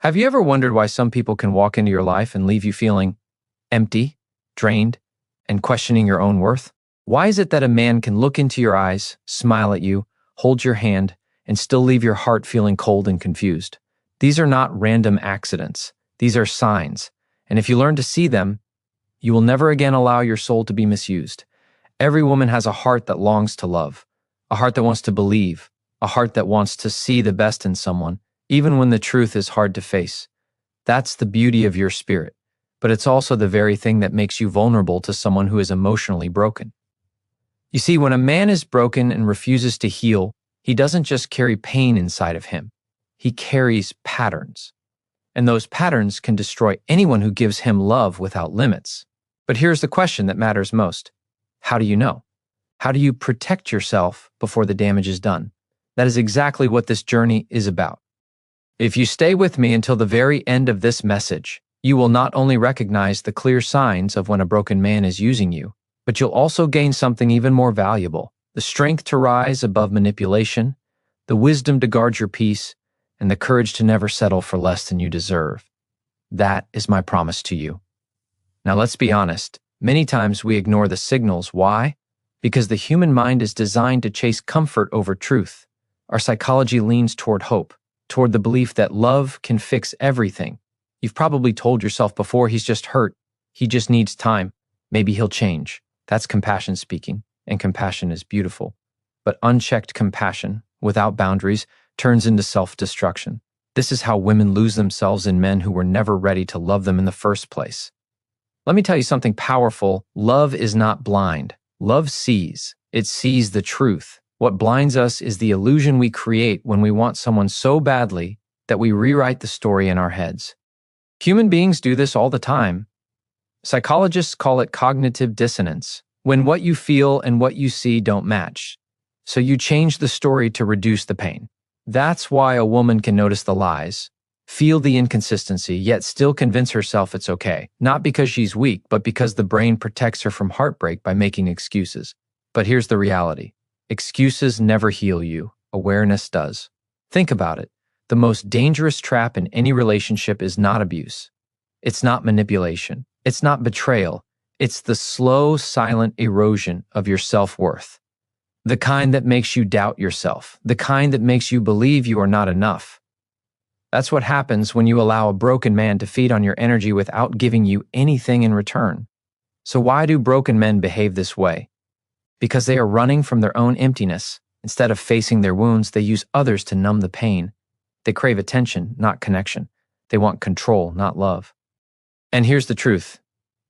Have you ever wondered why some people can walk into your life and leave you feeling empty, drained, and questioning your own worth? Why is it that a man can look into your eyes, smile at you, hold your hand, and still leave your heart feeling cold and confused? These are not random accidents. These are signs. And if you learn to see them, you will never again allow your soul to be misused. Every woman has a heart that longs to love, a heart that wants to believe, a heart that wants to see the best in someone, even when the truth is hard to face. That's the beauty of your spirit, but it's also the very thing that makes you vulnerable to someone who is emotionally broken. You see, when a man is broken and refuses to heal, he doesn't just carry pain inside of him. He carries patterns. And those patterns can destroy anyone who gives him love without limits. But here's the question that matters most. How do you know? How do you protect yourself before the damage is done? That is exactly what this journey is about. If you stay with me until the very end of this message, you will not only recognize the clear signs of when a broken man is using you, but you'll also gain something even more valuable: the strength to rise above manipulation, the wisdom to guard your peace, and the courage to never settle for less than you deserve. That is my promise to you. Now let's be honest, many times we ignore the signals. Why? Because the human mind is designed to chase comfort over truth. Our psychology leans toward hope, toward the belief that love can fix everything. You've probably told yourself before, he's just hurt. He just needs time. Maybe he'll change. That's compassion speaking, and compassion is beautiful. But unchecked compassion, without boundaries, turns into self-destruction. This is how women lose themselves in men who were never ready to love them in the first place. Let me tell you something powerful. Love is not blind. Love sees. It sees the truth. What blinds us is the illusion we create when we want someone so badly that we rewrite the story in our heads. Human beings do this all the time. Psychologists call it cognitive dissonance, when what you feel and what you see don't match. So you change the story to reduce the pain. That's why a woman can notice the lies, feel the inconsistency, yet still convince herself it's okay. Not because she's weak, but because the brain protects her from heartbreak by making excuses. But here's the reality. Excuses never heal you. Awareness does. Think about it. The most dangerous trap in any relationship is not abuse. It's not manipulation. It's not betrayal. It's the slow, silent erosion of your self-worth. The kind that makes you doubt yourself. The kind that makes you believe you are not enough. That's what happens when you allow a broken man to feed on your energy without giving you anything in return. So why do broken men behave this way? Because they are running from their own emptiness. Instead of facing their wounds, they use others to numb the pain. They crave attention, not connection. They want control, not love. And here's the truth.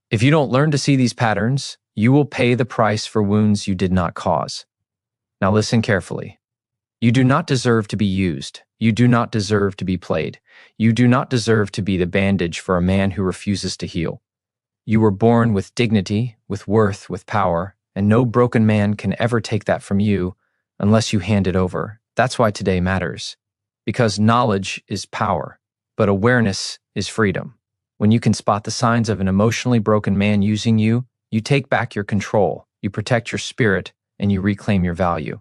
If you don't learn to see these patterns, you will pay the price for wounds you did not cause. Now listen carefully. You do not deserve to be used. You do not deserve to be played. You do not deserve to be the bandage for a man who refuses to heal. You were born with dignity, with worth, with power, and no broken man can ever take that from you unless you hand it over. That's why today matters. Because knowledge is power, but awareness is freedom. When you can spot the signs of an emotionally broken man using you, you take back your control, you protect your spirit, and you reclaim your value.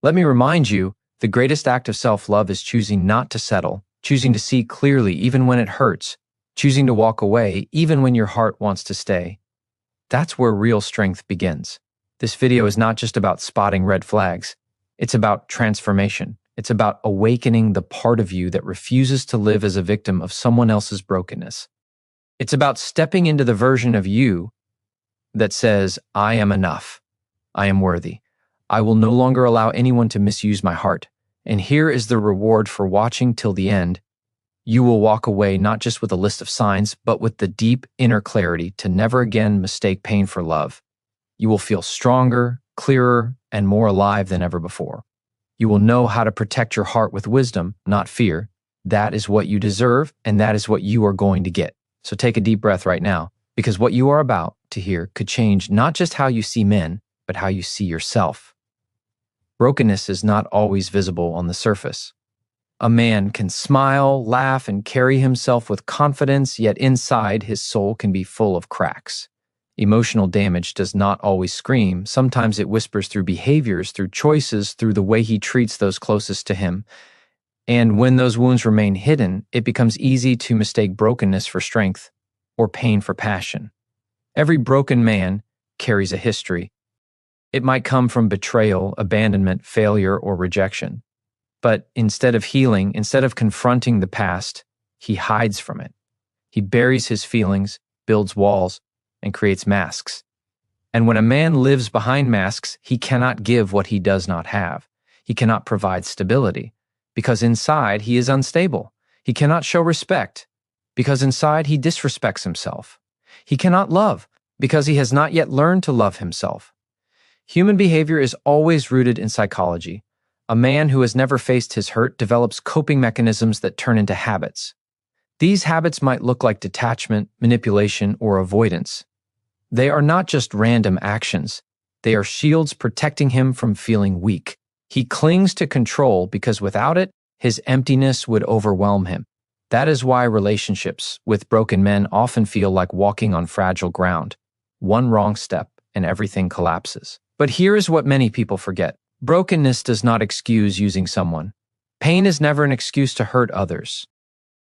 Let me remind you, the greatest act of self-love is choosing not to settle, choosing to see clearly even when it hurts, choosing to walk away even when your heart wants to stay. That's where real strength begins. This video is not just about spotting red flags. It's about transformation. It's about awakening the part of you that refuses to live as a victim of someone else's brokenness. It's about stepping into the version of you that says, I am enough. I am worthy. I will no longer allow anyone to misuse my heart. And here is the reward for watching till the end. You will walk away not just with a list of signs, but with the deep inner clarity to never again mistake pain for love. You will feel stronger, clearer, and more alive than ever before. You will know how to protect your heart with wisdom, not fear. That is what you deserve, and that is what you are going to get. So take a deep breath right now, because what you are about to hear could change not just how you see men, but how you see yourself. Brokenness is not always visible on the surface. A man can smile, laugh, and carry himself with confidence, yet inside his soul can be full of cracks. Emotional damage does not always scream. Sometimes it whispers through behaviors, through choices, through the way he treats those closest to him. And when those wounds remain hidden, it becomes easy to mistake brokenness for strength or pain for passion. Every broken man carries a history. It might come from betrayal, abandonment, failure, or rejection. But instead of healing, instead of confronting the past, he hides from it. He buries his feelings, builds walls, and creates masks. And when a man lives behind masks, he cannot give what he does not have. He cannot provide stability, because inside he is unstable. He cannot show respect, because inside he disrespects himself. He cannot love, because he has not yet learned to love himself. Human behavior is always rooted in psychology. A man who has never faced his hurt develops coping mechanisms that turn into habits. These habits might look like detachment, manipulation, or avoidance. They are not just random actions. They are shields protecting him from feeling weak. He clings to control because without it, his emptiness would overwhelm him. That is why relationships with broken men often feel like walking on fragile ground. One wrong step and everything collapses. But here is what many people forget. Brokenness does not excuse using someone. Pain is never an excuse to hurt others.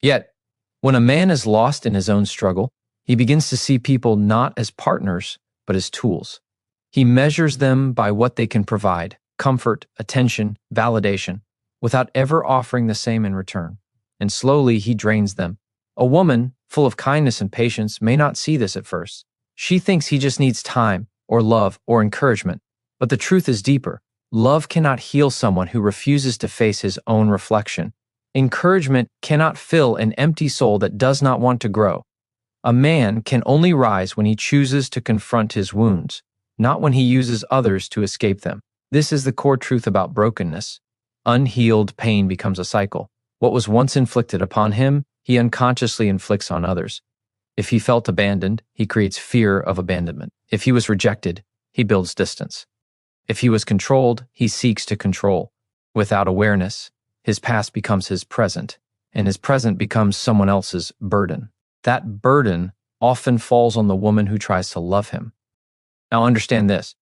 Yet, when a man is lost in his own struggle, he begins to see people not as partners, but as tools. He measures them by what they can provide: comfort, attention, validation, without ever offering the same in return. And slowly he drains them. A woman, full of kindness and patience, may not see this at first. She thinks he just needs time, or love, or encouragement. But the truth is deeper. Love cannot heal someone who refuses to face his own reflection. Encouragement cannot fill an empty soul that does not want to grow. A man can only rise when he chooses to confront his wounds, not when he uses others to escape them. This is the core truth about brokenness. Unhealed pain becomes a cycle. What was once inflicted upon him, he unconsciously inflicts on others. If he felt abandoned, he creates fear of abandonment. If he was rejected, he builds distance. If he was controlled, he seeks to control. Without awareness, his past becomes his present, and his present becomes someone else's burden. That burden often falls on the woman who tries to love him. Now understand this.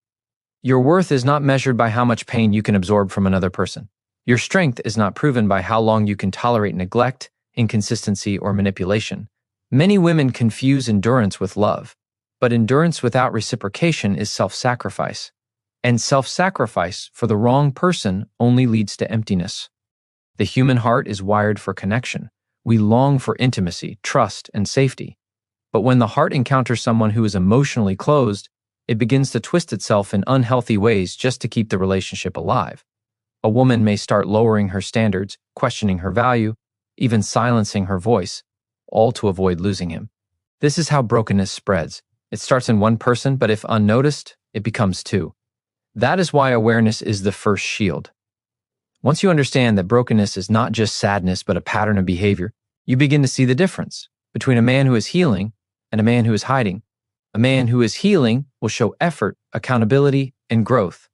Your worth is not measured by how much pain you can absorb from another person. Your strength is not proven by how long you can tolerate neglect, inconsistency, or manipulation. Many women confuse endurance with love, but endurance without reciprocation is self-sacrifice. And self-sacrifice for the wrong person only leads to emptiness. The human heart is wired for connection. We long for intimacy, trust, and safety. But when the heart encounters someone who is emotionally closed, it begins to twist itself in unhealthy ways just to keep the relationship alive. A woman may start lowering her standards, questioning her value, even silencing her voice, all to avoid losing him. This is how brokenness spreads. It starts in one person, but if unnoticed, it becomes two. That is why awareness is the first shield. Once you understand that brokenness is not just sadness but a pattern of behavior, you begin to see the difference between a man who is healing and a man who is hiding. A man who is healing will show effort, accountability, and growth.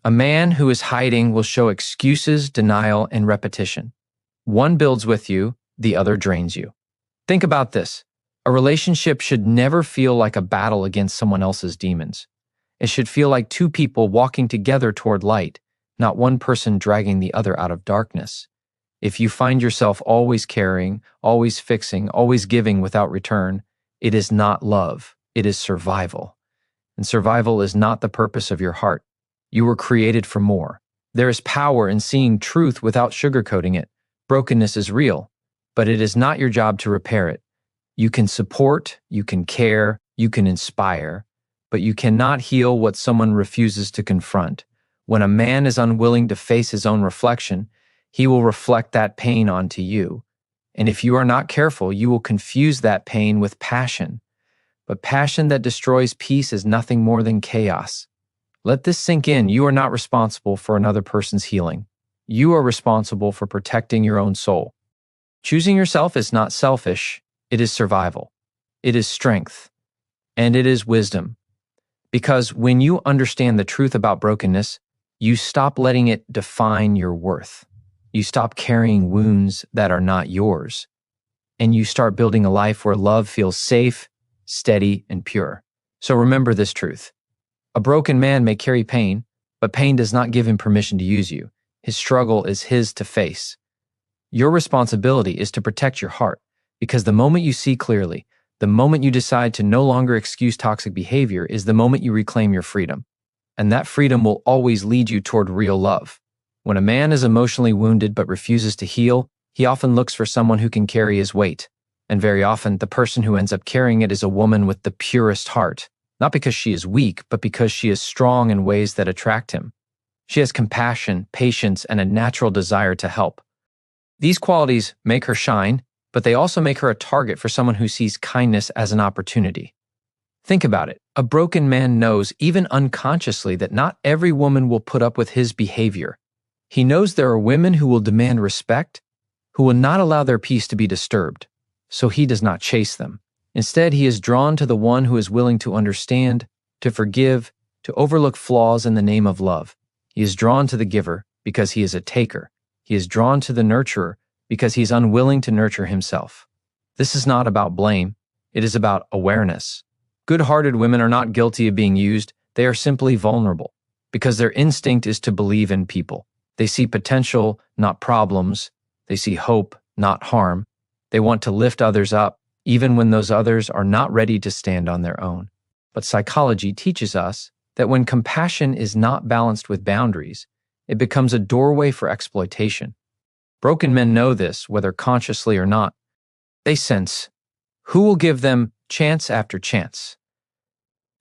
A man who is hiding will show excuses, denial, and repetition. One builds with you, the other drains you. Think about this. A relationship should never feel like a battle against someone else's demons. It should feel like two people walking together toward light, not one person dragging the other out of darkness. If you find yourself always caring, always fixing, always giving without return, it is not love, it is survival. And survival is not the purpose of your heart. You were created for more. There is power in seeing truth without sugarcoating it. Brokenness is real, but it is not your job to repair it. You can support, you can care, you can inspire, but you cannot heal what someone refuses to confront. When a man is unwilling to face his own reflection, he will reflect that pain onto you. And if you are not careful, you will confuse that pain with passion. But passion that destroys peace is nothing more than chaos. Let this sink in. You are not responsible for another person's healing. You are responsible for protecting your own soul. Choosing yourself is not selfish. It is survival. It is strength. And it is wisdom. Because when you understand the truth about brokenness, you stop letting it define your worth. You stop carrying wounds that are not yours. And you start building a life where love feels safe, steady, and pure. So remember this truth. A broken man may carry pain, but pain does not give him permission to use you. His struggle is his to face. Your responsibility is to protect your heart, because the moment you see clearly, the moment you decide to no longer excuse toxic behavior is the moment you reclaim your freedom. And that freedom will always lead you toward real love. When a man is emotionally wounded but refuses to heal, he often looks for someone who can carry his weight. And very often, the person who ends up carrying it is a woman with the purest heart, not because she is weak, but because she is strong in ways that attract him. She has compassion, patience, and a natural desire to help. These qualities make her shine, but they also make her a target for someone who sees kindness as an opportunity. Think about it. A broken man knows, even unconsciously, that not every woman will put up with his behavior. He knows there are women who will demand respect, who will not allow their peace to be disturbed, so he does not chase them. Instead, he is drawn to the one who is willing to understand, to forgive, to overlook flaws in the name of love. He is drawn to the giver because he is a taker. He is drawn to the nurturer because he is unwilling to nurture himself. This is not about blame. It is about awareness. Good-hearted women are not guilty of being used. They are simply vulnerable because their instinct is to believe in people. They see potential, not problems. They see hope, not harm. They want to lift others up, even when those others are not ready to stand on their own. But psychology teaches us that when compassion is not balanced with boundaries, it becomes a doorway for exploitation. Broken men know this, whether consciously or not. They sense who will give them chance after chance.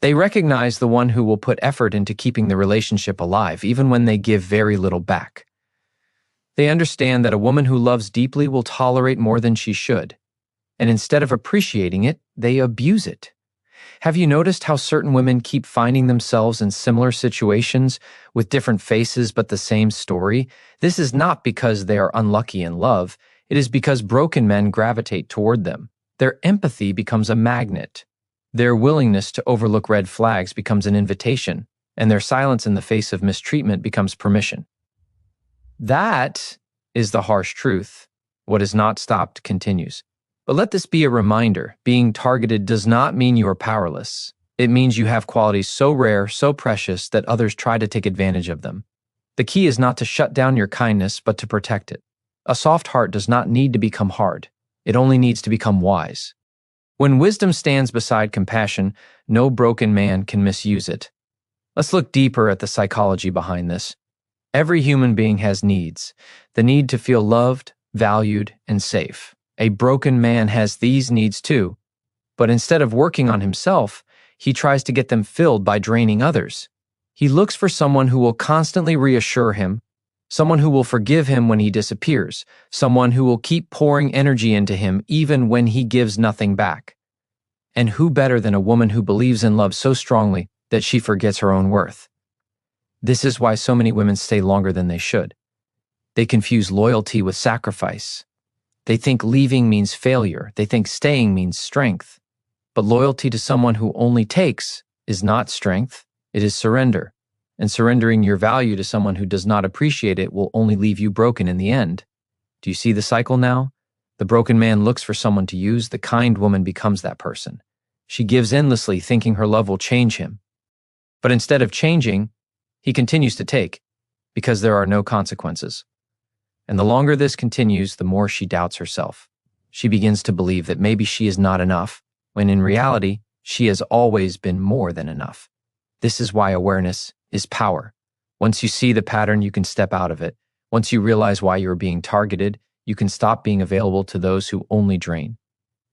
They recognize the one who will put effort into keeping the relationship alive, even when they give very little back. They understand that a woman who loves deeply will tolerate more than she should, and instead of appreciating it, they abuse it. Have you noticed how certain women keep finding themselves in similar situations with different faces but the same story? This is not because they are unlucky in love. It is because broken men gravitate toward them. Their empathy becomes a magnet. Their willingness to overlook red flags becomes an invitation, and their silence in the face of mistreatment becomes permission. That is the harsh truth. What is not stopped continues. But let this be a reminder. Being targeted does not mean you are powerless. It means you have qualities so rare, so precious, that others try to take advantage of them. The key is not to shut down your kindness, but to protect it. A soft heart does not need to become hard. It only needs to become wise. When wisdom stands beside compassion, no broken man can misuse it. Let's look deeper at the psychology behind this. Every human being has needs. The need to feel loved, valued, and safe. A broken man has these needs too, but instead of working on himself, he tries to get them filled by draining others. He looks for someone who will constantly reassure him, someone who will forgive him when he disappears, someone who will keep pouring energy into him even when he gives nothing back. And who better than a woman who believes in love so strongly that she forgets her own worth? This is why so many women stay longer than they should. They confuse loyalty with sacrifice. They think leaving means failure. They think staying means strength. But loyalty to someone who only takes is not strength, it is surrender. And surrendering your value to someone who does not appreciate it will only leave you broken in the end. Do you see the cycle now? The broken man looks for someone to use. The kind woman becomes that person. She gives endlessly, thinking her love will change him. But instead of changing, he continues to take, because there are no consequences. And the longer this continues, the more she doubts herself. She begins to believe that maybe she is not enough, when in reality, she has always been more than enough. This is why awareness is power. Once you see the pattern, you can step out of it. Once you realize why you are being targeted, you can stop being available to those who only drain.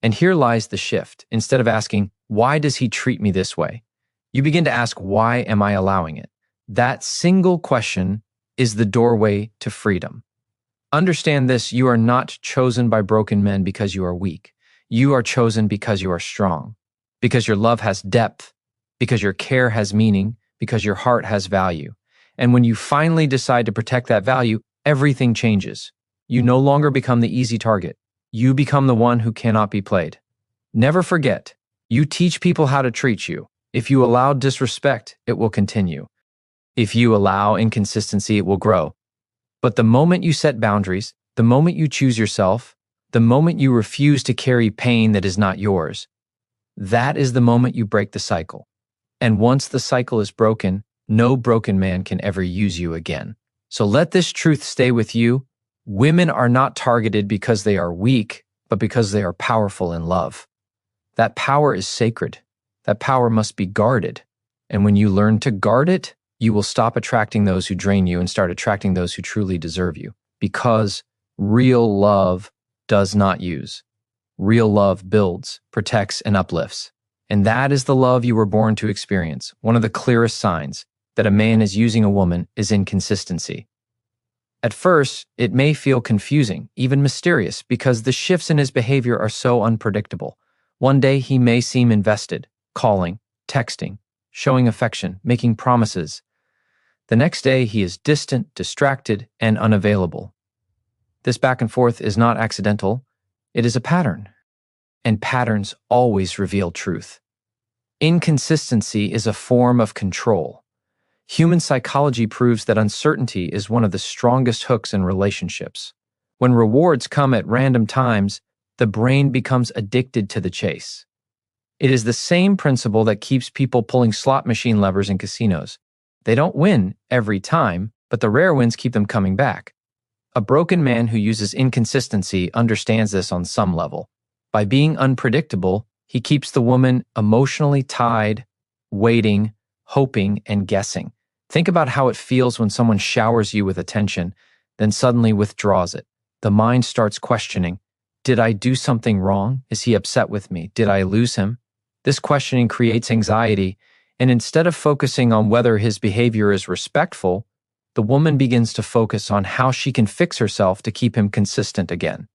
And here lies the shift. Instead of asking, why does he treat me this way? You begin to ask, why am I allowing it? That single question is the doorway to freedom. Understand this, you are not chosen by broken men because you are weak. You are chosen because you are strong, because your love has depth, because your care has meaning, because your heart has value. And when you finally decide to protect that value, everything changes. You no longer become the easy target. You become the one who cannot be played. Never forget, you teach people how to treat you. If you allow disrespect, it will continue. If you allow inconsistency, it will grow. But the moment you set boundaries, the moment you choose yourself, the moment you refuse to carry pain that is not yours, that is the moment you break the cycle. And once the cycle is broken, no broken man can ever use you again. So let this truth stay with you. Women are not targeted because they are weak, but because they are powerful in love. That power is sacred. That power must be guarded. And when you learn to guard it, you will stop attracting those who drain you and start attracting those who truly deserve you. Because real love does not use. Real love builds, protects, and uplifts. And that is the love you were born to experience. One of the clearest signs that a man is using a woman is inconsistency. At first, it may feel confusing, even mysterious, because the shifts in his behavior are so unpredictable. One day he may seem invested, calling, texting, showing affection, making promises. The next day he is distant, distracted, and unavailable. This back and forth is not accidental, it is a pattern. And patterns always reveal truth. Inconsistency is a form of control. Human psychology proves that uncertainty is one of the strongest hooks in relationships. When rewards come at random times, the brain becomes addicted to the chase. It is the same principle that keeps people pulling slot machine levers in casinos. They don't win every time, but the rare wins keep them coming back. A broken man who uses inconsistency understands this on some level. By being unpredictable, he keeps the woman emotionally tied, waiting, hoping, and guessing. Think about how it feels when someone showers you with attention, then suddenly withdraws it. The mind starts questioning, did I do something wrong? Is he upset with me? Did I lose him? This questioning creates anxiety, and instead of focusing on whether his behavior is respectful, the woman begins to focus on how she can fix herself to keep him consistent again.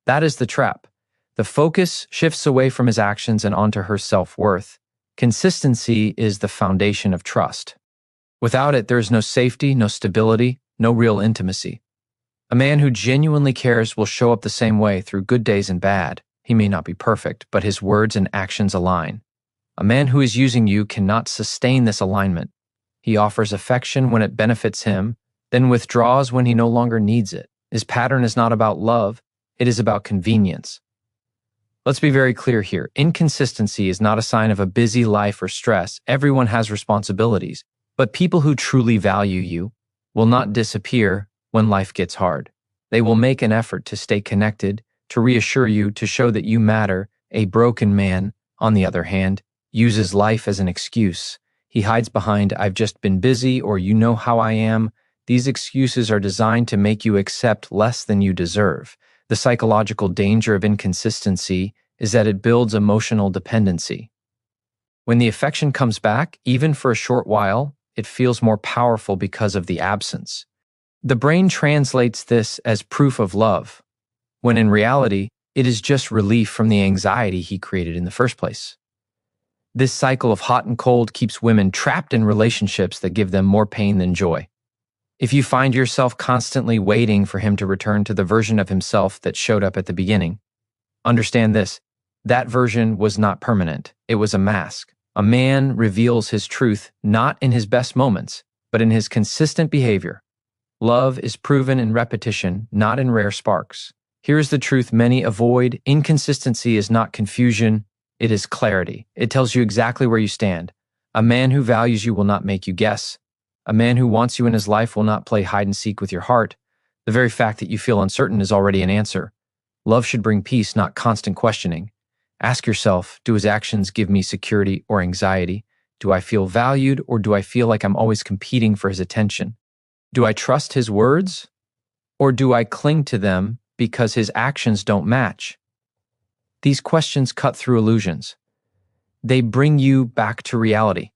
That is the trap. The focus shifts away from his actions and onto her self-worth. Consistency is the foundation of trust. Without it, there is no safety, no stability, no real intimacy. A man who genuinely cares will show up the same way through good days and bad. He may not be perfect, but his words and actions align. A man who is using you cannot sustain this alignment. He offers affection when it benefits him, then withdraws when he no longer needs it. His pattern is not about love, it is about convenience. Let's be very clear here. Inconsistency is not a sign of a busy life or stress. Everyone has responsibilities. But people who truly value you will not disappear when life gets hard. They will make an effort to stay connected, to reassure you, to show that you matter. A broken man, on the other hand, uses life as an excuse. He hides behind, I've just been busy, or you know how I am. These excuses are designed to make you accept less than you deserve. The psychological danger of inconsistency is that it builds emotional dependency. When the affection comes back, even for a short while, it feels more powerful because of the absence. The brain translates this as proof of love, when in reality, it is just relief from the anxiety he created in the first place. This cycle of hot and cold keeps women trapped in relationships that give them more pain than joy. If you find yourself constantly waiting for him to return to the version of himself that showed up at the beginning, understand this, that version was not permanent. It was a mask. A man reveals his truth not in his best moments, but in his consistent behavior. Love is proven in repetition, not in rare sparks. Here is the truth many avoid. Inconsistency is not confusion, it is clarity. It tells you exactly where you stand. A man who values you will not make you guess. A man who wants you in his life will not play hide and seek with your heart. The very fact that you feel uncertain is already an answer. Love should bring peace, not constant questioning. Ask yourself, do his actions give me security or anxiety? Do I feel valued, or do I feel like I'm always competing for his attention? Do I trust his words, or do I cling to them because his actions don't match? These questions cut through illusions. They bring you back to reality.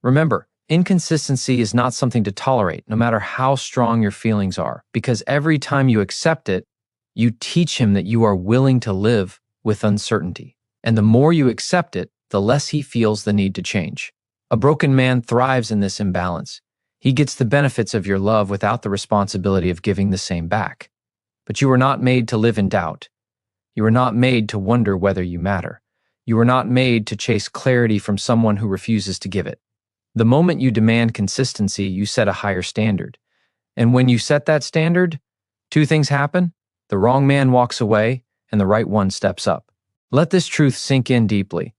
Remember, inconsistency is not something to tolerate, no matter how strong your feelings are, because every time you accept it, you teach him that you are willing to live with uncertainty. And the more you accept it, the less he feels the need to change. A broken man thrives in this imbalance. He gets the benefits of your love without the responsibility of giving the same back. But you were not made to live in doubt. You were not made to wonder whether you matter. You were not made to chase clarity from someone who refuses to give it. The moment you demand consistency, you set a higher standard. And when you set that standard, two things happen. The wrong man walks away, and the right one steps up. Let this truth sink in deeply.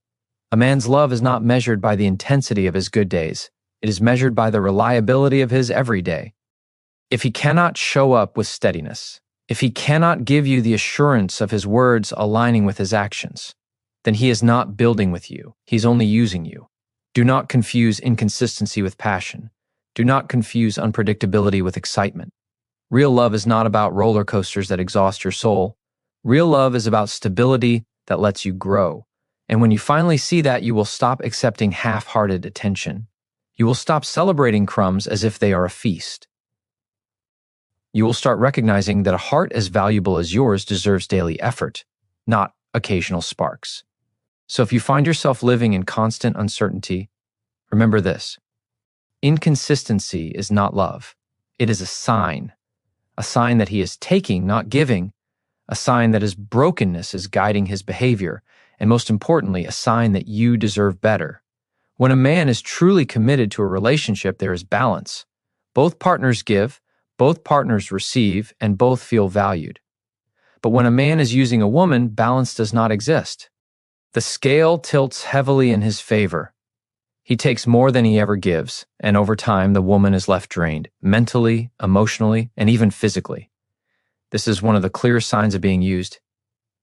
A man's love is not measured by the intensity of his good days. It is measured by the reliability of his everyday. If he cannot show up with steadiness, If he cannot give you the assurance of his words aligning with his actions, then he is not building with you. He's only using you. Do not confuse inconsistency with passion. Do not confuse unpredictability with excitement. Real love is not about roller coasters that exhaust your soul. Real love is about stability that lets you grow. And when you finally see that, you will stop accepting half-hearted attention. You will stop celebrating crumbs as if they are a feast. You will start recognizing that a heart as valuable as yours deserves daily effort, not occasional sparks. So if you find yourself living in constant uncertainty, remember this: inconsistency is not love. It is a sign that he is taking, not giving, a sign that his brokenness is guiding his behavior, and most importantly, a sign that you deserve better. When a man is truly committed to a relationship, there is balance. Both partners give, both partners receive, and both feel valued. But when a man is using a woman, balance does not exist. The scale tilts heavily in his favor. He takes more than he ever gives, and over time, the woman is left drained, mentally, emotionally, and even physically. This is one of the clearest signs of being used.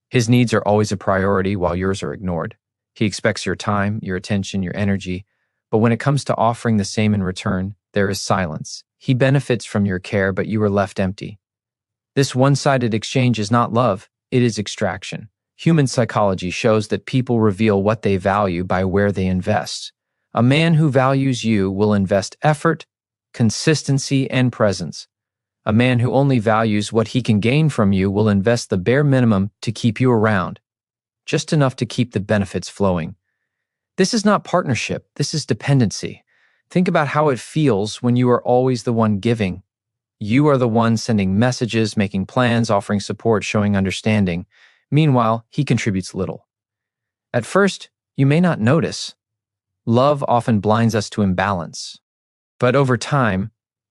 His needs are always a priority while yours are ignored. He expects your time, your attention, your energy, but when it comes to offering the same in return, there is silence. He benefits from your care, but you are left empty. This one-sided exchange is not love, it is extraction. Human psychology shows that people reveal what they value by where they invest. A man who values you will invest effort, consistency, and presence. A man who only values what he can gain from you will invest the bare minimum to keep you around, just enough to keep the benefits flowing. This is not partnership, this is dependency. Think about how it feels when you are always the one giving. You are the one sending messages, making plans, offering support, showing understanding. Meanwhile, he contributes little. At first, you may not notice. Love often blinds us to imbalance. But over time,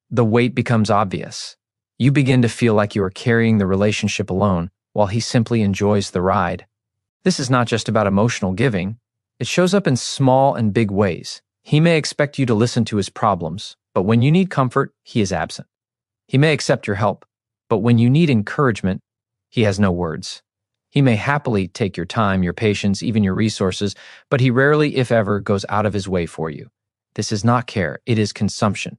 the weight becomes obvious. You begin to feel like you are carrying the relationship alone, while he simply enjoys the ride. This is not just about emotional giving. It shows up in small and big ways. He may expect you to listen to his problems, but when you need comfort, he is absent. He may accept your help, but when you need encouragement, he has no words. He may happily take your time, your patience, even your resources, but he rarely, if ever, goes out of his way for you. This is not care, it is consumption.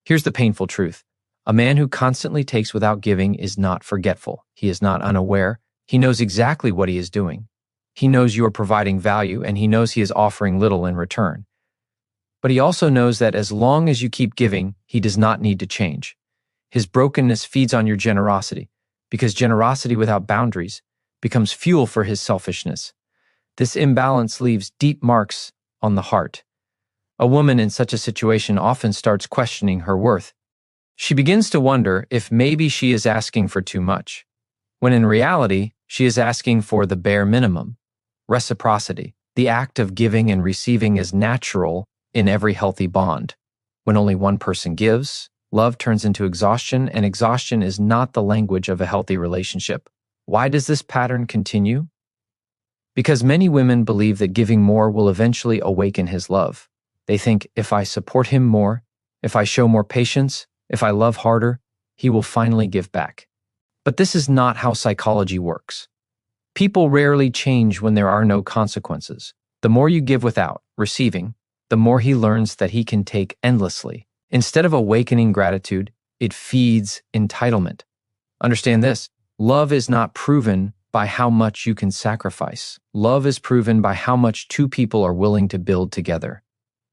Here's the painful truth. A man who constantly takes without giving is not forgetful. He is not unaware. He knows exactly what he is doing. He knows you are providing value, and he knows he is offering little in return. But he also knows that as long as you keep giving, he does not need to change. His brokenness feeds on your generosity, because generosity without boundaries becomes fuel for his selfishness. This imbalance leaves deep marks on the heart. A woman in such a situation often starts questioning her worth. She begins to wonder if maybe she is asking for too much, when in reality, she is asking for the bare minimum. Reciprocity, the act of giving and receiving, is natural in every healthy bond. When only one person gives, love turns into exhaustion, and exhaustion is not the language of a healthy relationship. Why does this pattern continue? Because many women believe that giving more will eventually awaken his love. They think, if I support him more, if I show more patience, if I love harder, he will finally give back. But this is not how psychology works. People rarely change when there are no consequences. The more you give without receiving, the more he learns that he can take endlessly. Instead of awakening gratitude, it feeds entitlement. Understand this: love is not proven by how much you can sacrifice. Love is proven by how much two people are willing to build together.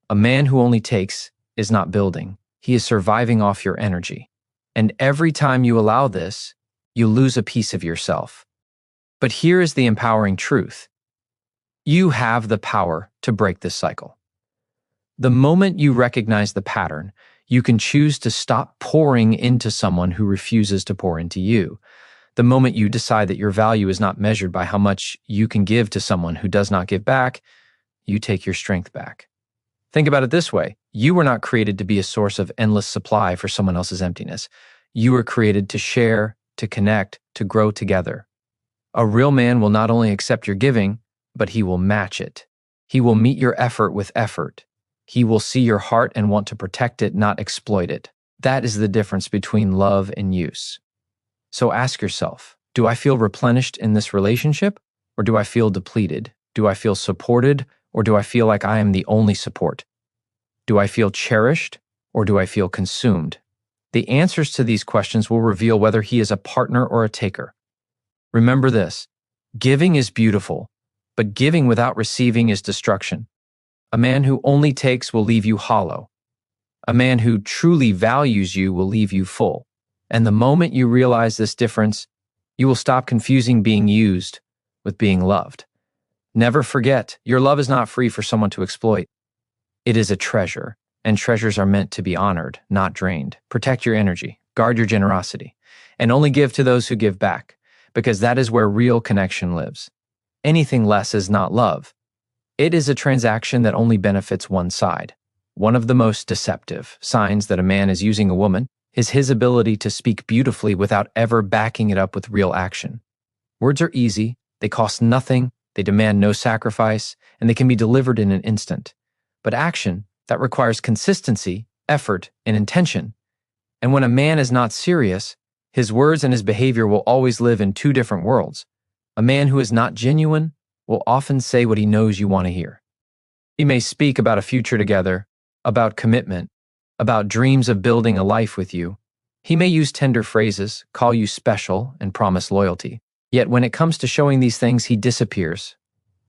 A man who only takes is not building. He is surviving off your energy. And every time you allow this, you lose a piece of yourself. But here is the empowering truth. You have the power to break this cycle. The moment you recognize the pattern, you can choose to stop pouring into someone who refuses to pour into you. The moment you decide that your value is not measured by how much you can give to someone who does not give back, you take your strength back. Think about it this way. You were not created to be a source of endless supply for someone else's emptiness. You were created to share, to connect, to grow together. A real man will not only accept your giving, but he will match it. He will meet your effort with effort. He will see your heart and want to protect it, not exploit it. That is the difference between love and use. So ask yourself, do I feel replenished in this relationship, or do I feel depleted? Do I feel supported, or do I feel like I am the only support? Do I feel cherished, or do I feel consumed? The answers to these questions will reveal whether he is a partner or a taker. Remember this: giving is beautiful, but giving without receiving is destruction. A man who only takes will leave you hollow. A man who truly values you will leave you full. And the moment you realize this difference, you will stop confusing being used with being loved. Never forget, your love is not free for someone to exploit. It is a treasure, and treasures are meant to be honored, not drained. Protect your energy, guard your generosity, and only give to those who give back, because that is where real connection lives. Anything less is not love. It is a transaction that only benefits one side. One of the most deceptive signs that a man is using a woman is his ability to speak beautifully without ever backing it up with real action. Words are easy, they cost nothing, they demand no sacrifice, and they can be delivered in an instant. But action, that requires consistency, effort, and intention. And when a man is not serious, his words and his behavior will always live in two different worlds. A man who is not genuine will often say what he knows you want to hear. He may speak about a future together, about commitment, about dreams of building a life with you. He may use tender phrases, call you special, and promise loyalty. Yet when it comes to showing these things, he disappears.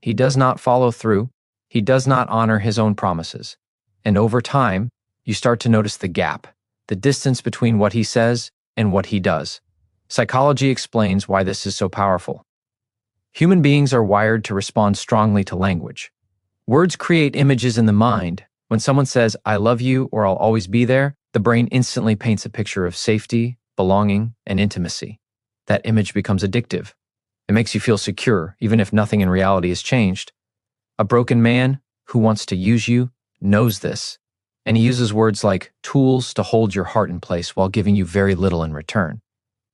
He does not follow through. He does not honor his own promises. And over time, you start to notice the gap, the distance between what he says and what he does. Psychology explains why this is so powerful. Human beings are wired to respond strongly to language. Words create images in the mind. When someone says, "I love you" or "I'll always be there," the brain instantly paints a picture of safety, belonging, and intimacy. That image becomes addictive. It makes you feel secure, even if nothing in reality has changed. A broken man who wants to use you knows this, and he uses words like tools to hold your heart in place while giving you very little in return.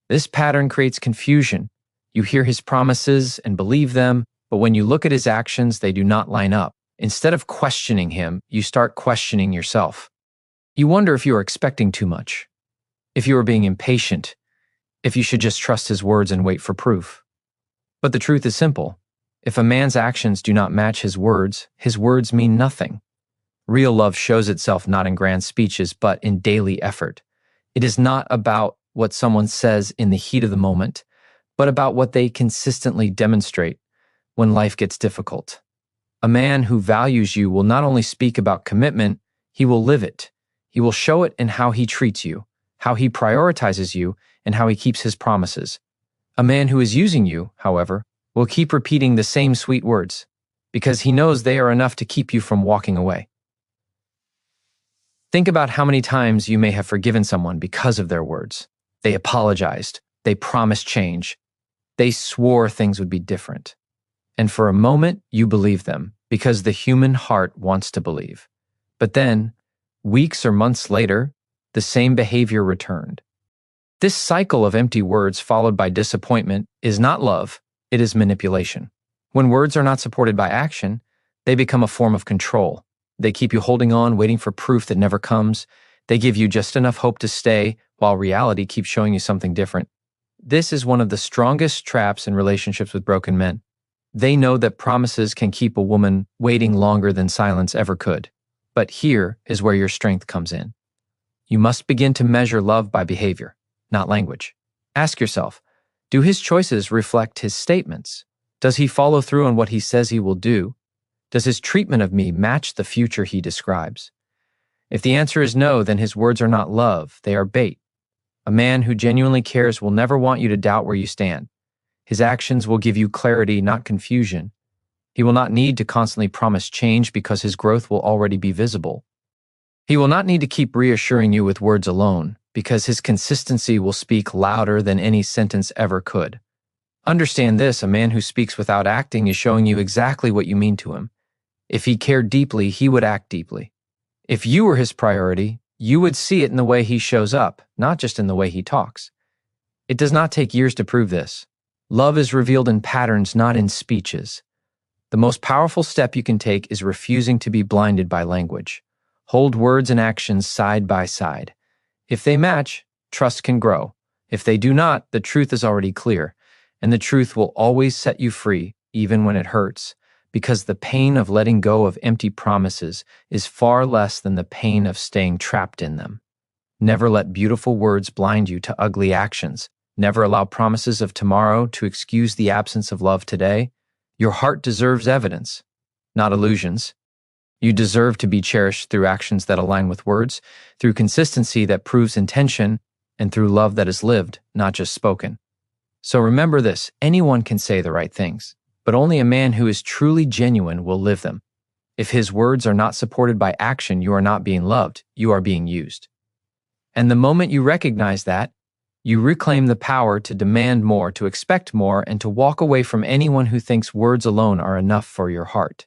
This pattern creates confusion. You hear his promises and believe them, but when you look at his actions, they do not line up. Instead of questioning him, you start questioning yourself. You wonder if you are expecting too much, if you are being impatient, if you should just trust his words and wait for proof. But the truth is simple. If a man's actions do not match his words mean nothing. Real love shows itself not in grand speeches, but in daily effort. It is not about what someone says in the heat of the moment, but about what they consistently demonstrate when life gets difficult. A man who values you will not only speak about commitment, he will live it. He will show it in how he treats you, how he prioritizes you, and how he keeps his promises. A man who is using you, however, will keep repeating the same sweet words because he knows they are enough to keep you from walking away. Think about how many times you may have forgiven someone because of their words. They apologized. They promised change. They swore things would be different. And for a moment, you believe them because the human heart wants to believe. But then, weeks or months later, the same behavior returned. This cycle of empty words followed by disappointment is not love, it is manipulation. When words are not supported by action, they become a form of control. They keep you holding on, waiting for proof that never comes. They give you just enough hope to stay, while reality keeps showing you something different. This is one of the strongest traps in relationships with broken men. They know that promises can keep a woman waiting longer than silence ever could. But here is where your strength comes in. You must begin to measure love by behavior, not language. Ask yourself, do his choices reflect his statements? Does he follow through on what he says he will do? Does his treatment of me match the future he describes? If the answer is no, then his words are not love, they are bait. A man who genuinely cares will never want you to doubt where you stand. His actions will give you clarity, not confusion. He will not need to constantly promise change because his growth will already be visible. He will not need to keep reassuring you with words alone because his consistency will speak louder than any sentence ever could. Understand this, a man who speaks without acting is showing you exactly what you mean to him. If he cared deeply, he would act deeply. If you were his priority, you would see it in the way he shows up, not just in the way he talks. It does not take years to prove this. Love is revealed in patterns, not in speeches. The most powerful step you can take is refusing to be blinded by language. Hold words and actions side by side. If they match, trust can grow. If they do not, the truth is already clear, and the truth will always set you free, even when it hurts, because the pain of letting go of empty promises is far less than the pain of staying trapped in them. Never let beautiful words blind you to ugly actions. Never allow promises of tomorrow to excuse the absence of love today. Your heart deserves evidence, not illusions. You deserve to be cherished through actions that align with words, through consistency that proves intention, and through love that is lived, not just spoken. So remember this, anyone can say the right things, but only a man who is truly genuine will live them. If his words are not supported by action, you are not being loved, you are being used. And the moment you recognize that, you reclaim the power to demand more, to expect more, and to walk away from anyone who thinks words alone are enough for your heart.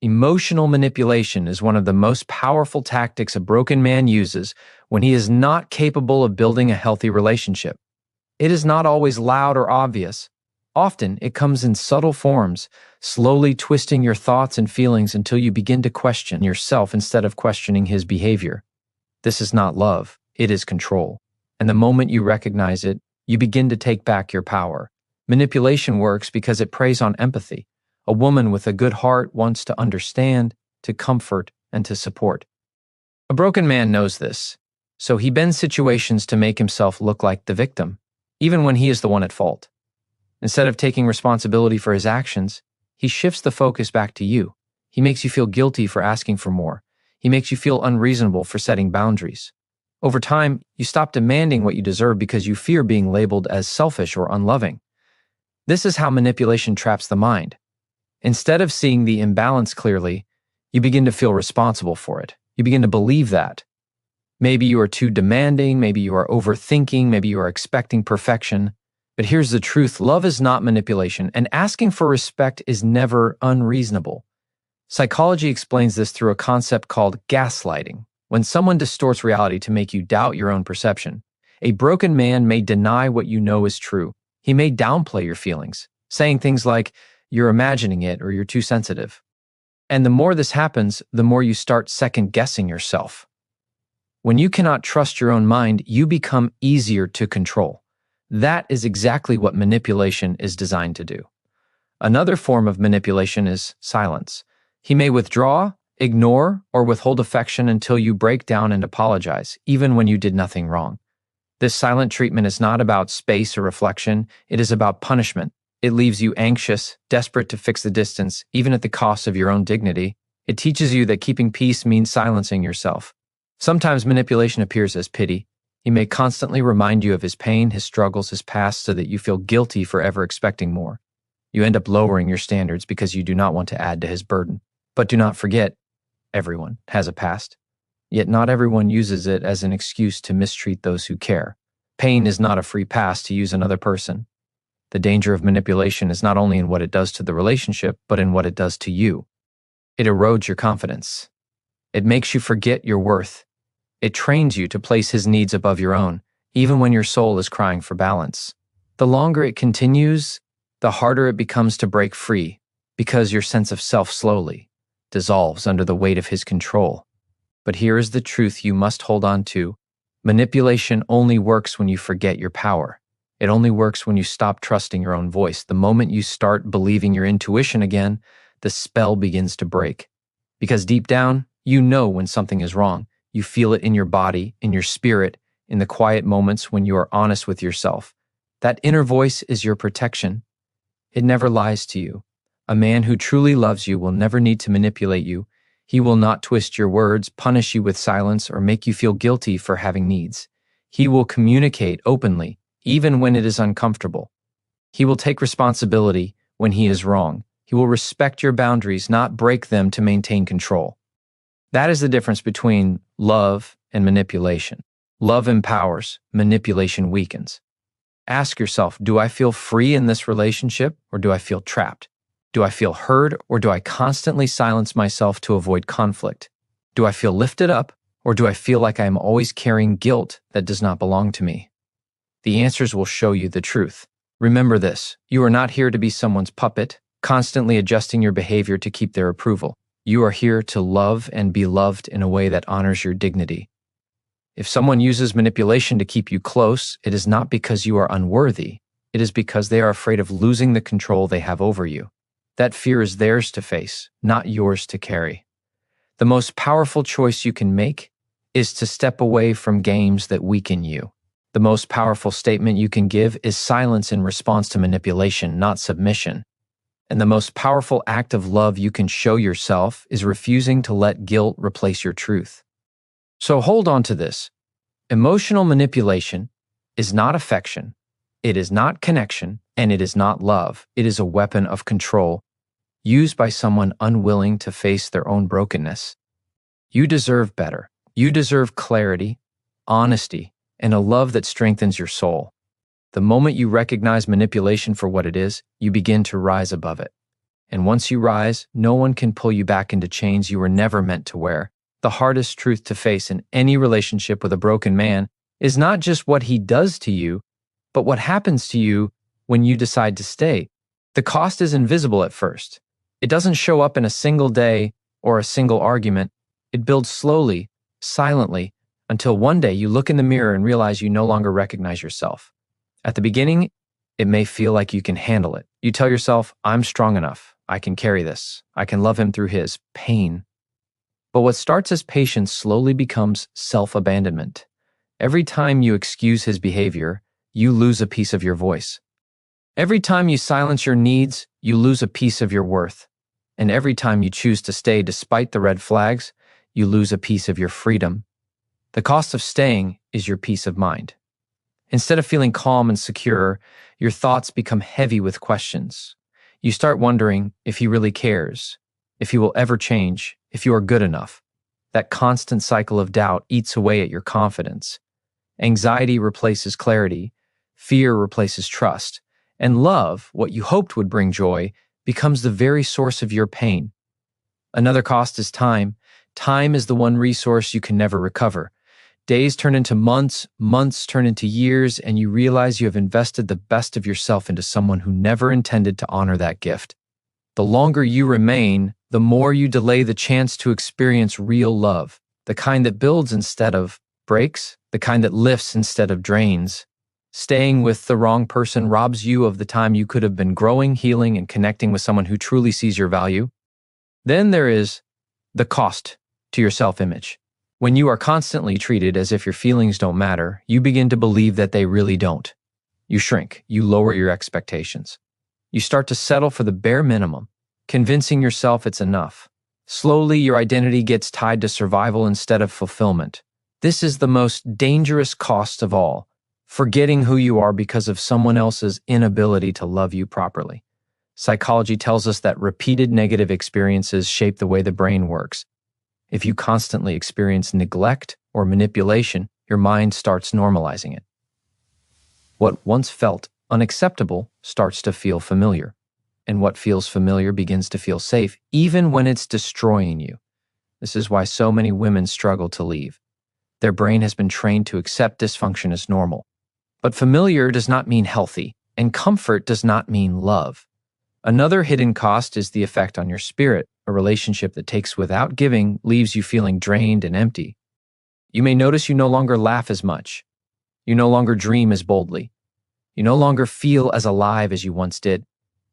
Emotional manipulation is one of the most powerful tactics a broken man uses when he is not capable of building a healthy relationship. It is not always loud or obvious. Often, it comes in subtle forms, slowly twisting your thoughts and feelings until you begin to question yourself instead of questioning his behavior. This is not love, it is control. And the moment you recognize it, you begin to take back your power. Manipulation works because it preys on empathy. A woman with a good heart wants to understand, to comfort, and to support. A broken man knows this, so he bends situations to make himself look like the victim, even when he is the one at fault. Instead of taking responsibility for his actions, he shifts the focus back to you. He makes you feel guilty for asking for more. He makes you feel unreasonable for setting boundaries. Over time, you stop demanding what you deserve because you fear being labeled as selfish or unloving. This is how manipulation traps the mind. Instead of seeing the imbalance clearly, you begin to feel responsible for it. You begin to believe that. Maybe you are too demanding, maybe you are overthinking, maybe you are expecting perfection. But here's the truth, love is not manipulation, and asking for respect is never unreasonable. Psychology explains this through a concept called gaslighting. When someone distorts reality to make you doubt your own perception, a broken man may deny what you know is true. He may downplay your feelings, saying things like, "You're imagining it," or "You're too sensitive." And the more this happens, the more you start second-guessing yourself. When you cannot trust your own mind, you become easier to control. That is exactly what manipulation is designed to do. Another form of manipulation is silence. He may withdraw, ignore, or withhold affection until you break down and apologize, even when you did nothing wrong. This silent treatment is not about space or reflection, it is about punishment. It leaves you anxious, desperate to fix the distance, even at the cost of your own dignity. It teaches you that keeping peace means silencing yourself. Sometimes manipulation appears as pity. He may constantly remind you of his pain, his struggles, his past, so that you feel guilty for ever expecting more. You end up lowering your standards because you do not want to add to his burden. But do not forget, everyone has a past. Yet not everyone uses it as an excuse to mistreat those who care. Pain is not a free pass to use another person. The danger of manipulation is not only in what it does to the relationship, but in what it does to you. It erodes your confidence. It makes you forget your worth. It trains you to place his needs above your own, even when your soul is crying for balance. The longer it continues, the harder it becomes to break free, because your sense of self slowly dissolves under the weight of his control. But here is the truth you must hold on to. Manipulation only works when you forget your power. It only works when you stop trusting your own voice. The moment you start believing your intuition again, the spell begins to break. Because deep down, you know when something is wrong. You feel it in your body, in your spirit, in the quiet moments when you are honest with yourself. That inner voice is your protection. It never lies to you. A man who truly loves you will never need to manipulate you. He will not twist your words, punish you with silence, or make you feel guilty for having needs. He will communicate openly, even when it is uncomfortable. He will take responsibility when he is wrong. He will respect your boundaries, not break them to maintain control. That is the difference between love and manipulation. Love empowers, manipulation weakens. Ask yourself, do I feel free in this relationship, or do I feel trapped? Do I feel heard, or do I constantly silence myself to avoid conflict? Do I feel lifted up, or do I feel like I am always carrying guilt that does not belong to me? The answers will show you the truth. Remember this, you are not here to be someone's puppet, constantly adjusting your behavior to keep their approval. You are here to love and be loved in a way that honors your dignity. If someone uses manipulation to keep you close, it is not because you are unworthy. It is because they are afraid of losing the control they have over you. That fear is theirs to face, not yours to carry. The most powerful choice you can make is to step away from games that weaken you. The most powerful statement you can give is silence in response to manipulation, not submission. And the most powerful act of love you can show yourself is refusing to let guilt replace your truth. So hold on to this. Emotional manipulation is not affection, it is not connection, and it is not love. It is a weapon of control used by someone unwilling to face their own brokenness. You deserve better. You deserve clarity, honesty, and a love that strengthens your soul. The moment you recognize manipulation for what it is, you begin to rise above it. And once you rise, no one can pull you back into chains you were never meant to wear. The hardest truth to face in any relationship with a broken man is not just what he does to you, but what happens to you when you decide to stay. The cost is invisible at first. It doesn't show up in a single day or a single argument. It builds slowly, silently, until one day you look in the mirror and realize you no longer recognize yourself. At the beginning, it may feel like you can handle it. You tell yourself, I'm strong enough. I can carry this. I can love him through his pain. But what starts as patience slowly becomes self-abandonment. Every time you excuse his behavior, you lose a piece of your voice. Every time you silence your needs, you lose a piece of your worth. And every time you choose to stay despite the red flags, you lose a piece of your freedom. The cost of staying is your peace of mind. Instead of feeling calm and secure, your thoughts become heavy with questions. You start wondering if he really cares, if he will ever change, if you are good enough. That constant cycle of doubt eats away at your confidence. Anxiety replaces clarity, fear replaces trust, and love, what you hoped would bring joy, becomes the very source of your pain. Another cost is time. Time is the one resource you can never recover. Days turn into months, months turn into years, and you realize you have invested the best of yourself into someone who never intended to honor that gift. The longer you remain, the more you delay the chance to experience real love, the kind that builds instead of breaks, the kind that lifts instead of drains. Staying with the wrong person robs you of the time you could have been growing, healing, and connecting with someone who truly sees your value. Then there is the cost to your self-image. When you are constantly treated as if your feelings don't matter, you begin to believe that they really don't. You shrink, you lower your expectations. You start to settle for the bare minimum, convincing yourself it's enough. Slowly, your identity gets tied to survival instead of fulfillment. This is the most dangerous cost of all, forgetting who you are because of someone else's inability to love you properly. Psychology tells us that repeated negative experiences shape the way the brain works. If you constantly experience neglect or manipulation, your mind starts normalizing it. What once felt unacceptable starts to feel familiar, and what feels familiar begins to feel safe, even when it's destroying you. This is why so many women struggle to leave. Their brain has been trained to accept dysfunction as normal. But familiar does not mean healthy, and comfort does not mean love. Another hidden cost is the effect on your spirit. A relationship that takes without giving leaves you feeling drained and empty. You may notice you no longer laugh as much. You no longer dream as boldly. You no longer feel as alive as you once did.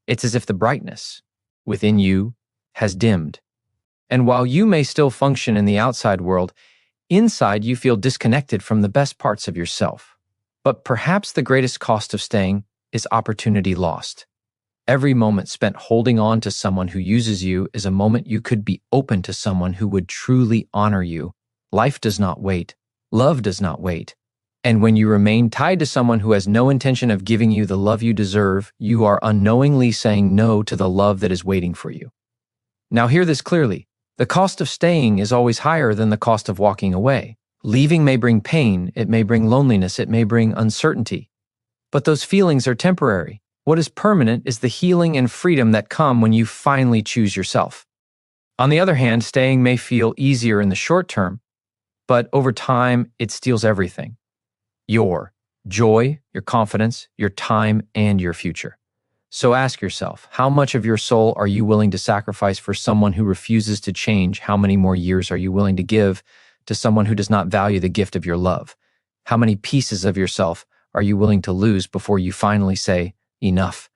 It's as if the brightness within you has dimmed. And while you may still function in the outside world, inside you feel disconnected from the best parts of yourself. But perhaps the greatest cost of staying is opportunity lost. Every moment spent holding on to someone who uses you is a moment you could be open to someone who would truly honor you. Life does not wait. Love does not wait. And when you remain tied to someone who has no intention of giving you the love you deserve, you are unknowingly saying no to the love that is waiting for you. Now hear this clearly. The cost of staying is always higher than the cost of walking away. Leaving may bring pain, it may bring loneliness, it may bring uncertainty. But those feelings are temporary. What is permanent is the healing and freedom that come when you finally choose yourself. On the other hand, staying may feel easier in the short term, but over time, it steals everything. Your joy, your confidence, your time, and your future. So ask yourself, how much of your soul are you willing to sacrifice for someone who refuses to change? How many more years are you willing to give to someone who does not value the gift of your love? How many pieces of yourself are you willing to lose before you finally say, enough?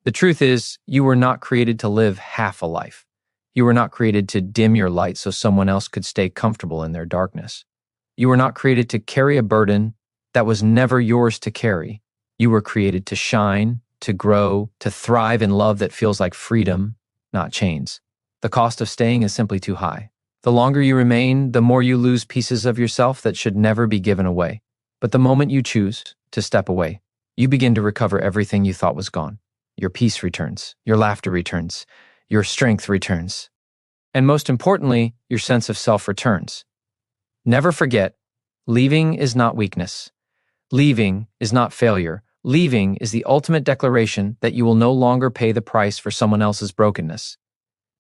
The truth is, you were not created to live half a life. You were not created to dim your light so someone else could stay comfortable in their darkness. You were not created to carry a burden that was never yours to carry. You were created to shine, to grow, to thrive in love that feels like freedom, not chains. The cost of staying is simply too high. The longer you remain, the more you lose pieces of yourself that should never be given away. But the moment you choose to step away, you begin to recover everything you thought was gone. Your peace returns, your laughter returns, your strength returns, and most importantly, your sense of self returns. Never forget, leaving is not weakness. Leaving is not failure. Leaving is the ultimate declaration that you will no longer pay the price for someone else's brokenness.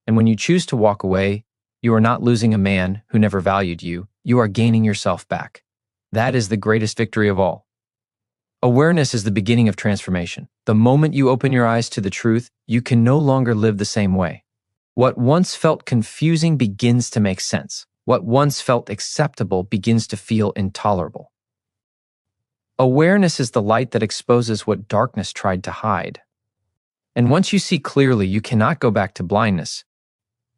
And when you choose to walk away, you are not losing a man who never valued you. You are gaining yourself back. That is the greatest victory of all. Awareness is the beginning of transformation. The moment you open your eyes to the truth, you can no longer live the same way. What once felt confusing begins to make sense. What once felt acceptable begins to feel intolerable. Awareness is the light that exposes what darkness tried to hide. And once you see clearly, you cannot go back to blindness.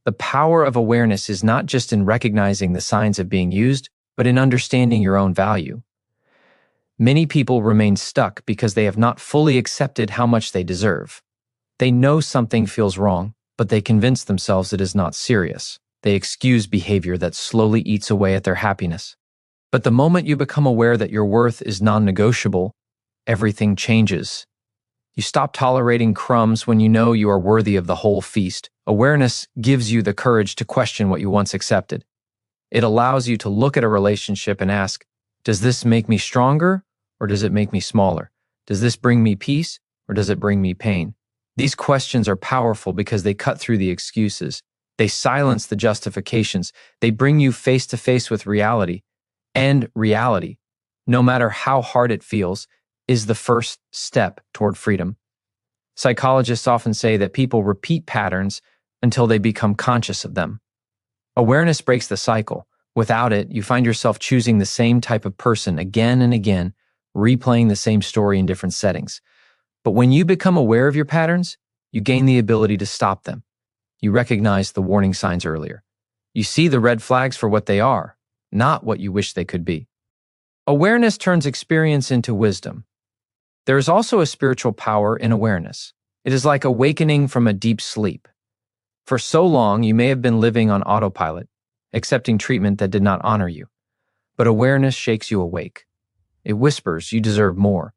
The power of awareness is not just in recognizing the signs of being used, but in understanding your own value. Many people remain stuck because they have not fully accepted how much they deserve. They know something feels wrong, but they convince themselves it is not serious. They excuse behavior that slowly eats away at their happiness. But the moment you become aware that your worth is non-negotiable, everything changes. You stop tolerating crumbs when you know you are worthy of the whole feast. Awareness gives you the courage to question what you once accepted. It allows you to look at a relationship and ask, does this make me stronger or does it make me smaller? Does this bring me peace or does it bring me pain? These questions are powerful because they cut through the excuses. They silence the justifications. They bring you face to face with reality. And reality, no matter how hard it feels, is the first step toward freedom. Psychologists often say that people repeat patterns until they become conscious of them. Awareness breaks the cycle. Without it, you find yourself choosing the same type of person again and again, replaying the same story in different settings. But when you become aware of your patterns, you gain the ability to stop them. You recognize the warning signs earlier. You see the red flags for what they are, not what you wish they could be. Awareness turns experience into wisdom. There is also a spiritual power in awareness. It is like awakening from a deep sleep. For so long, you may have been living on autopilot, accepting treatment that did not honor you. But awareness shakes you awake. It whispers, you deserve more.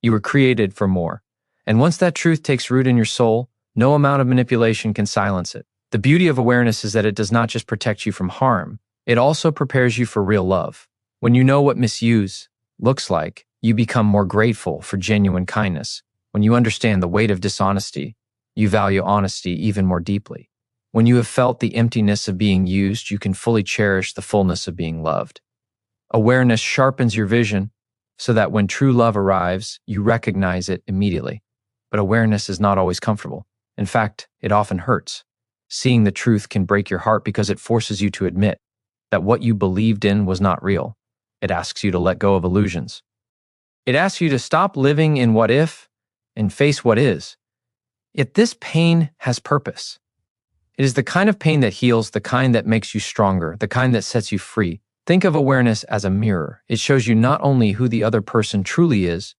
You were created for more. And once that truth takes root in your soul, no amount of manipulation can silence it. The beauty of awareness is that it does not just protect you from harm, it also prepares you for real love. When you know what misuse looks like, you become more grateful for genuine kindness. When you understand the weight of dishonesty, you value honesty even more deeply. When you have felt the emptiness of being used, you can fully cherish the fullness of being loved. Awareness sharpens your vision so that when true love arrives, you recognize it immediately. But awareness is not always comfortable. In fact, it often hurts. Seeing the truth can break your heart because it forces you to admit that what you believed in was not real. It asks you to let go of illusions. It asks you to stop living in what if and face what is. Yet this pain has purpose. It is the kind of pain that heals, the kind that makes you stronger, the kind that sets you free. Think of awareness as a mirror. It shows you not only who the other person truly is,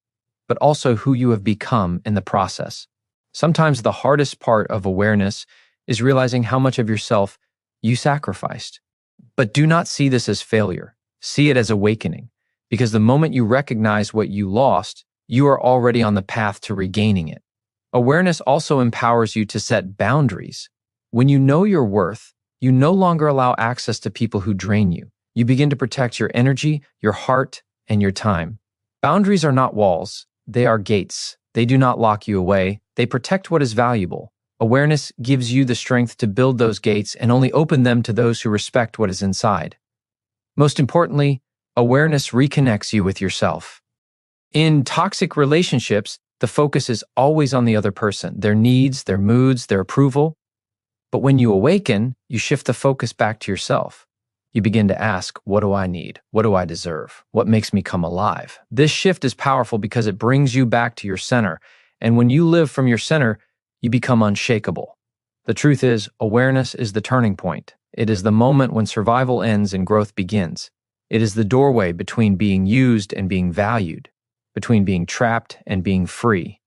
but also who you have become in the process. Sometimes the hardest part of awareness is realizing how much of yourself you sacrificed. But do not see this as failure. See it as awakening, because the moment you recognize what you lost, you are already on the path to regaining it. Awareness also empowers you to set boundaries. When you know your worth, you no longer allow access to people who drain you. You begin to protect your energy, your heart, and your time. Boundaries are not walls, they are gates. They do not lock you away, they protect what is valuable. Awareness gives you the strength to build those gates and only open them to those who respect what is inside. Most importantly, awareness reconnects you with yourself. In toxic relationships, the focus is always on the other person, their needs, their moods, their approval. But when you awaken, you shift the focus back to yourself. You begin to ask, what do I need? What do I deserve? What makes me come alive? This shift is powerful because it brings you back to your center. And when you live from your center, you become unshakable. The truth is, awareness is the turning point. It is the moment when survival ends and growth begins. It is the doorway between being used and being valued, between being trapped and being free.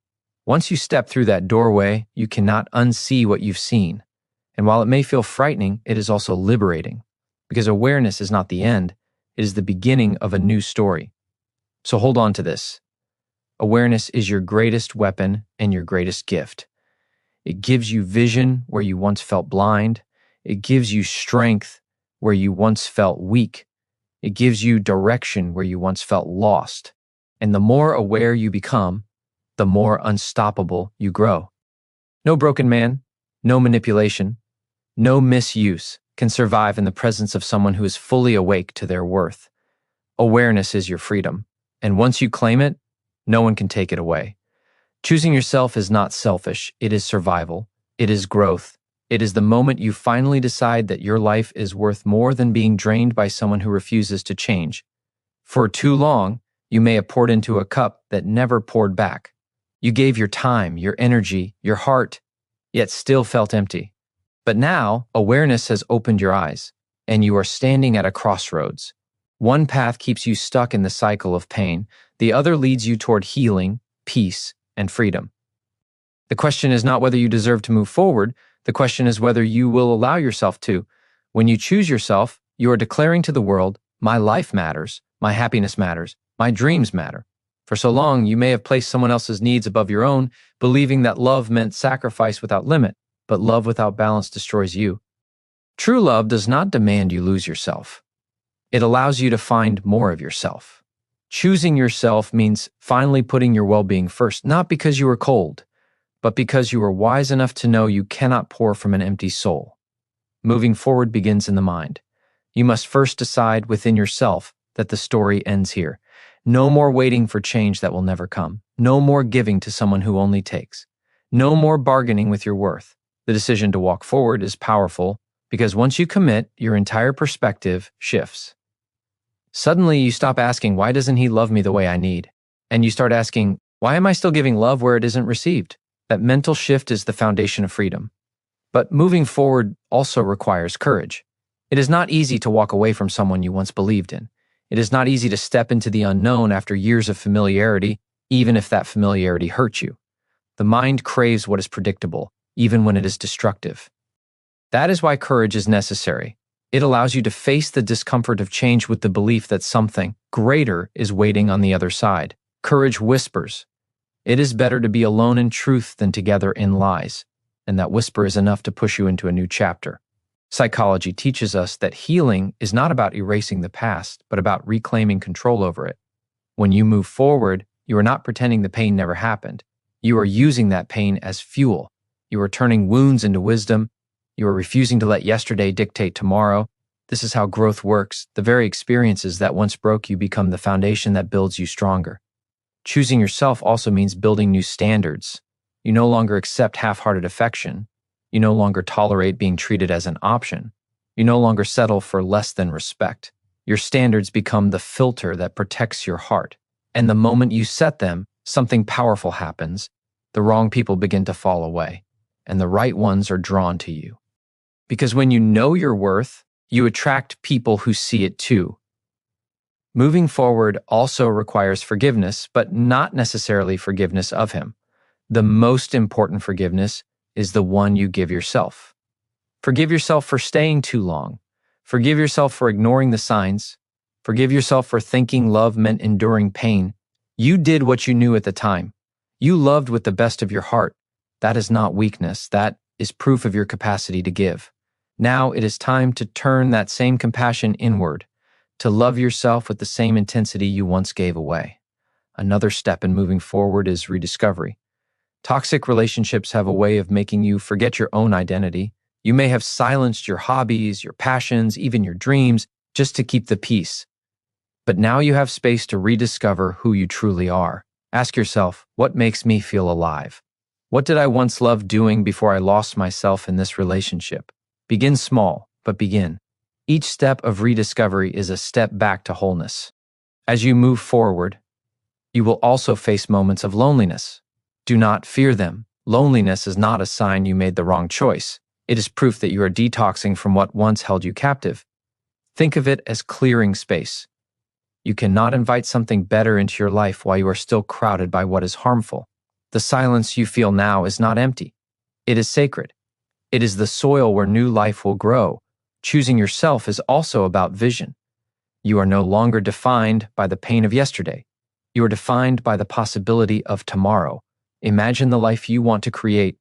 Once you step through that doorway, you cannot unsee what you've seen. And while it may feel frightening, it is also liberating. Because awareness is not the end, it is the beginning of a new story. So hold on to this. Awareness is your greatest weapon and your greatest gift. It gives you vision where you once felt blind. It gives you strength where you once felt weak. It gives you direction where you once felt lost. And the more aware you become, the more unstoppable you grow. No broken man, no manipulation, no misuse can survive in the presence of someone who is fully awake to their worth. Awareness is your freedom, and once you claim it, no one can take it away. Choosing yourself is not selfish, it is survival, it is growth. It is the moment you finally decide that your life is worth more than being drained by someone who refuses to change. For too long, you may have poured into a cup that never poured back. You gave your time, your energy, your heart, yet still felt empty. But now, awareness has opened your eyes, and you are standing at a crossroads. One path keeps you stuck in the cycle of pain, the other leads you toward healing, peace, and freedom. The question is not whether you deserve to move forward, the question is whether you will allow yourself to. When you choose yourself, you are declaring to the world, my life matters, my happiness matters, my dreams matter. For so long, you may have placed someone else's needs above your own, believing that love meant sacrifice without limit. But love without balance destroys you. True love does not demand you lose yourself. It allows you to find more of yourself. Choosing yourself means finally putting your well-being first, not because you are cold, but because you are wise enough to know you cannot pour from an empty soul. Moving forward begins in the mind. You must first decide within yourself that the story ends here. No more waiting for change that will never come. No more giving to someone who only takes. No more bargaining with your worth. The decision to walk forward is powerful because once you commit, your entire perspective shifts. Suddenly, you stop asking, why doesn't he love me the way I need? And you start asking, why am I still giving love where it isn't received? That mental shift is the foundation of freedom. But moving forward also requires courage. It is not easy to walk away from someone you once believed in. It is not easy to step into the unknown after years of familiarity, even if that familiarity hurts you. The mind craves what is predictable, even when it is destructive. That is why courage is necessary. It allows you to face the discomfort of change with the belief that something greater is waiting on the other side. Courage whispers, it is better to be alone in truth than together in lies, and that whisper is enough to push you into a new chapter. Psychology teaches us that healing is not about erasing the past, but about reclaiming control over it. When you move forward, you are not pretending the pain never happened. You are using that pain as fuel. You are turning wounds into wisdom. You are refusing to let yesterday dictate tomorrow. This is how growth works. The very experiences that once broke you become the foundation that builds you stronger. Choosing yourself also means building new standards. You no longer accept half-hearted affection. You no longer tolerate being treated as an option. You no longer settle for less than respect. Your standards become the filter that protects your heart. And the moment you set them, something powerful happens. The wrong people begin to fall away, and the right ones are drawn to you. Because when you know your worth, you attract people who see it too. Moving forward also requires forgiveness, but not necessarily forgiveness of him. The most important forgiveness is the one you give yourself. Forgive yourself for staying too long. Forgive yourself for ignoring the signs. Forgive yourself for thinking love meant enduring pain. You did what you knew at the time. You loved with the best of your heart. That is not weakness. That is proof of your capacity to give. Now it is time to turn that same compassion inward, to love yourself with the same intensity you once gave away. Another step in moving forward is rediscovery. Toxic relationships have a way of making you forget your own identity. You may have silenced your hobbies, your passions, even your dreams, just to keep the peace. But now you have space to rediscover who you truly are. Ask yourself, what makes me feel alive? What did I once love doing before I lost myself in this relationship? Begin small, but begin. Each step of rediscovery is a step back to wholeness. As you move forward, you will also face moments of loneliness. Do not fear them. Loneliness is not a sign you made the wrong choice. It is proof that you are detoxing from what once held you captive. Think of it as clearing space. You cannot invite something better into your life while you are still crowded by what is harmful. The silence you feel now is not empty. It is sacred. It is the soil where new life will grow. Choosing yourself is also about vision. You are no longer defined by the pain of yesterday. You are defined by the possibility of tomorrow. Imagine the life you want to create.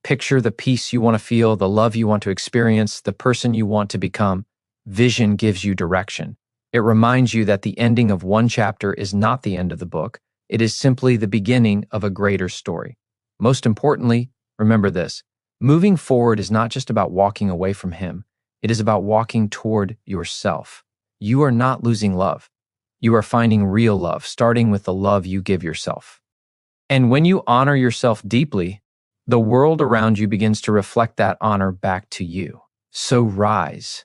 Picture the peace you want to feel, the love you want to experience, the person you want to become. Vision gives you direction. It reminds you that the ending of one chapter is not the end of the book. It is simply the beginning of a greater story. Most importantly, remember this. Moving forward is not just about walking away from him. It is about walking toward yourself. You are not losing love. You are finding real love, starting with the love you give yourself. And when you honor yourself deeply, the world around you begins to reflect that honor back to you. So rise.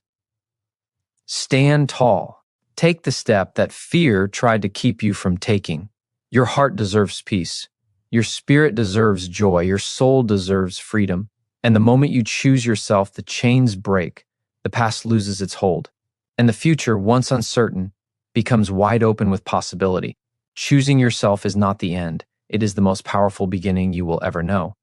Stand tall. Take the step that fear tried to keep you from taking. Your heart deserves peace. Your spirit deserves joy. Your soul deserves freedom. And the moment you choose yourself, the chains break. The past loses its hold. And the future, once uncertain, becomes wide open with possibility. Choosing yourself is not the end. It is the most powerful beginning you will ever know.